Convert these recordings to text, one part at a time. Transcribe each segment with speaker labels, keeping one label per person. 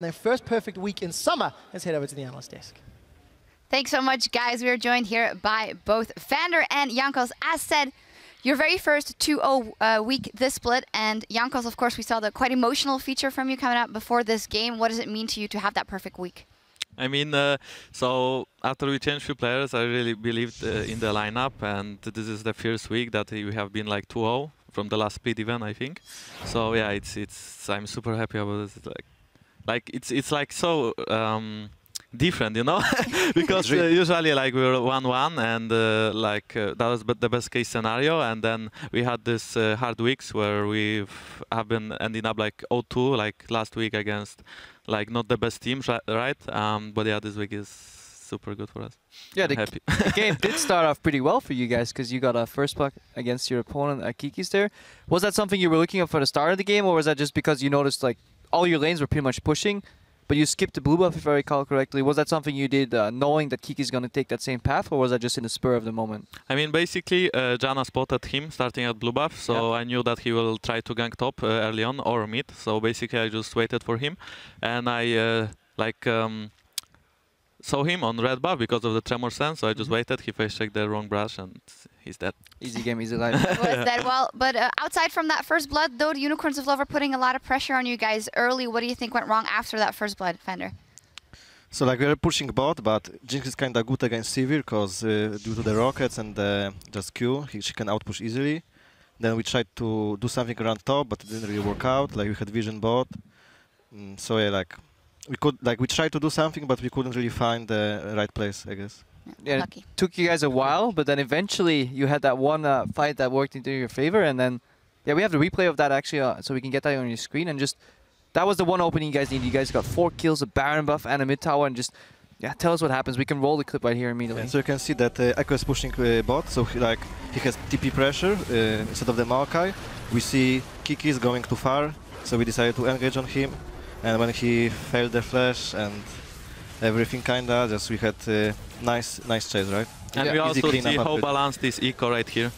Speaker 1: their first perfect week in summer. Let's head over to the analyst desk.
Speaker 2: Thanks so much, guys. We are joined here by both Vander and Jankos. As said, your very first 2-0 week this split. And Jankos, of course, we saw the quite emotional feature from you coming out before this game. What does it mean to you to have that perfect week?
Speaker 3: I mean, so after we changed few players, I really believed in the lineup, and this is the first week that we have been like 2-0 from the last split event, I think. So yeah, I'm super happy about this. It's like so different, you know, because usually like we were 1-1 and that was the best case scenario, and then we had this hard weeks where we have been ending up like 0-2, like last week against like not the best teams, right? But yeah, this week is super good for us.
Speaker 4: Yeah,
Speaker 3: happy.
Speaker 4: The game did start off pretty well for you guys because you got a first block against your opponent at Kiki's there. Was that something you were looking at for the start of the game, or was that just because you noticed like all your lanes were pretty much pushing, but you skipped the blue buff, if I recall correctly? Was that something you did knowing that Kiki's going to take that same path, or was that just in the spur of the moment?
Speaker 3: I mean, basically, Janna spotted him starting at blue buff, so I knew that he will try to gank top early on or mid. So basically, I just waited for him, and I saw him on red buff because of the tremor sense. So I just waited. He face checked the wrong brush, and he's dead.
Speaker 4: Easy game, easy life.
Speaker 2: Was that well? But outside from that first blood, though, the Unicorns of Love are putting a lot of pressure on you guys early. What do you think went wrong after that first blood, Vander?
Speaker 5: So like we were pushing bot, but Jinx is kind of good against Sivir because due to the rockets and just Q, she can outpush easily. Then we tried to do something around top, but it didn't really work out. Like we had vision bot, so yeah, we tried to do something, but we couldn't really find the right place, I guess.
Speaker 4: Yeah, it took you guys a while, but then eventually you had that one fight that worked into your favor, and then yeah, we have the replay of that actually, so we can get that on your screen. And just that was the one opening you guys needed. You guys got 4 kills, a Baron buff, and a mid tower, and just tell us what happens. We can roll the clip right here immediately.
Speaker 5: Yeah, so you can see that Echo is pushing bot, so he has TP pressure instead of the Maokai. We see Kiki is going too far, so we decided to engage on him. And when he failed the flash and everything kinda, just we had nice chase, right?
Speaker 3: And we also see how balanced this eco right here.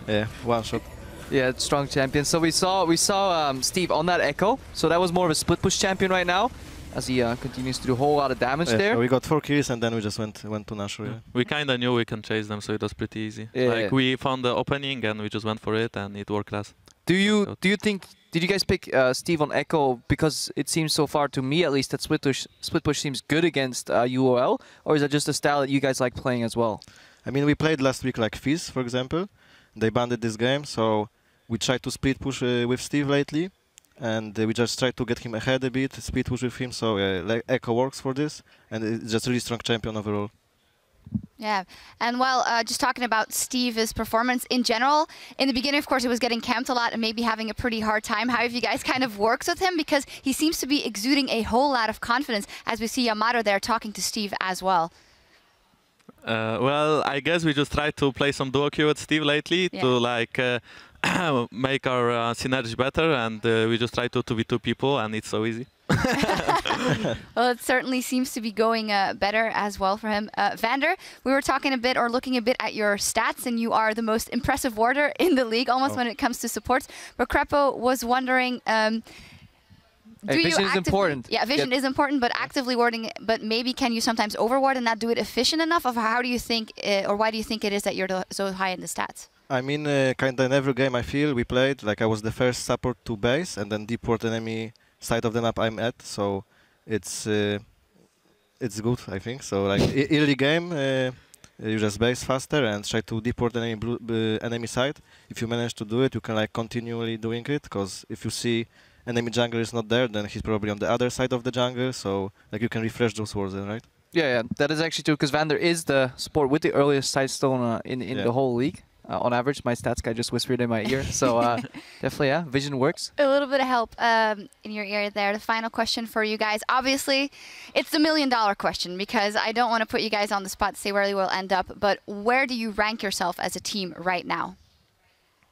Speaker 5: Yeah, one shot.
Speaker 4: Yeah, strong champion. So we saw Steve on that Echo. So that was more of a split push champion right now, as he continues to do a whole lot of damage there.
Speaker 5: So we got 4 kills and then we just went to Nashor. Yeah.
Speaker 3: We kinda knew we can chase them, so it was pretty easy. Like we found the opening and we just went for it, and it worked less.
Speaker 4: Do you think? Did you guys pick Steve on Echo because it seems so far to me at least that split push seems good against UOL, or is that just a style that you guys like playing as well?
Speaker 5: I mean, we played last week like Fizz, for example. They banned this game, so we tried to split push with Steve lately, and we just tried to get him ahead a bit, split push with him. So like Echo works for this, and it's just a really strong champion overall.
Speaker 2: Yeah, and well, just talking about Steve's performance in general, in the beginning, of course, he was getting camped a lot and maybe having a pretty hard time. How have you guys kind of worked with him? Because he seems to be exuding a whole lot of confidence, as we see Yamato there talking to Steve as well.
Speaker 3: Well, I guess we just tried to play some duo queue with Steve lately to like make our synergy better, and we just try to 2v2 people, and it's so easy.
Speaker 2: Well, it certainly seems to be going better as well for him. Vander, we were talking a bit or looking a bit at your stats, and you are the most impressive warder in the league, almost when it comes to supports. But Crepo was wondering,
Speaker 4: vision is important.
Speaker 2: Yeah, vision is important, but actively warding, but maybe can you sometimes overward and not do it efficient enough? Or how do you think, or why do you think it is that you're so high in the stats?
Speaker 5: I mean, kind of in every game I feel we played, like I was the first support to base, and then deep ward enemy side of the map I'm at, so it's good, I think. So like early game, you just base faster and try to deport enemy side. If you manage to do it, you can like continually doing it, because if you see enemy jungler is not there, then he's probably on the other side of the jungle, so like you can refresh those wards then, right?
Speaker 4: Yeah, that is actually true, because Vander is the support with the earliest side stone in the whole league. On average, my stats guy just whispered in my ear, so definitely, vision works.
Speaker 2: A little bit of help in your ear there. The final question for you guys. Obviously, it's the $1 million question, because I don't want to put you guys on the spot to say where you will end up, but where do you rank yourself as a team right now?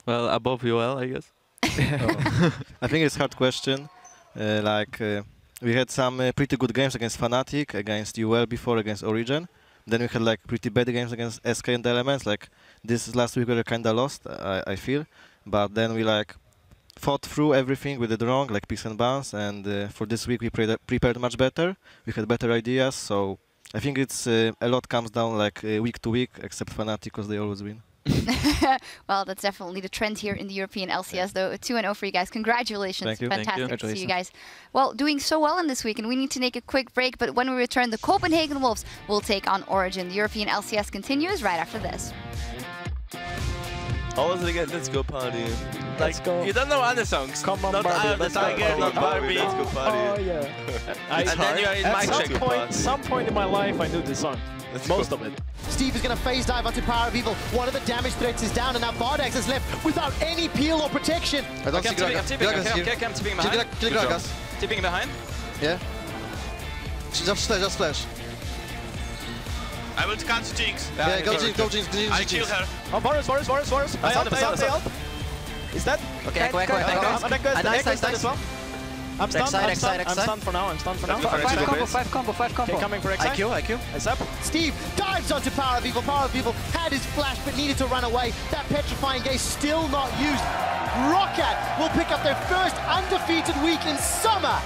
Speaker 3: Well, above UL, I guess.
Speaker 5: I think it's a hard question. We had some pretty good games against Fnatic, against UL before, against Origin. Then we had like pretty bad games against SK and the Elements. Like this last week we were kind of lost, I feel. But then we like thought through everything we did wrong, like picks and bans, and for this week we prepared much better. We had better ideas, so I think it's a lot comes down like week to week, except Fnatic because they always win.
Speaker 2: Well, that's definitely the trend here in the European LCS, though. 2-0 for you guys. Congratulations.
Speaker 5: Thank you.
Speaker 2: Fantastic to see you guys. Well, doing so well in this week, and we need to take a quick break, but when we return, the Copenhagen Wolves will take on Origin. The European LCS continues right after this.
Speaker 6: Always again, let's go party. Like,
Speaker 7: Let's go.
Speaker 6: You don't know other songs.
Speaker 7: Come on,
Speaker 6: not
Speaker 7: Barbie,
Speaker 6: Eye of the
Speaker 7: let's go
Speaker 6: Tiger,
Speaker 7: party.
Speaker 6: not Barbie. Let's go party.
Speaker 7: Oh, yeah.
Speaker 6: And then you are in my
Speaker 7: At some point in my life, I knew this song. Most of it.
Speaker 1: Steve is going to phase dive onto Power of Evil. One of the damage threats is down, and now Vardax is left without any peel or protection.
Speaker 8: I don't see Gragas.
Speaker 6: Okay, I'm tipping behind.
Speaker 8: Kill Gragas.
Speaker 6: Tipping behind.
Speaker 8: Yeah. Just flash.
Speaker 6: I will catch Jinx.
Speaker 8: Yeah, go Jinx.
Speaker 6: I kill her.
Speaker 7: Oh, Varus. I ult. Is that?
Speaker 8: Okay, go.
Speaker 7: Nice. I'm stunned. I'm stunned for now.
Speaker 4: 5 combo.
Speaker 7: Okay, coming for Xi.
Speaker 8: IQ.
Speaker 7: It's up.
Speaker 1: Steve dives onto Power of Evil. Power of Evil had his flash but needed to run away. That petrifying gaze still not used. ROCCAT will pick up their first undefeated week in summer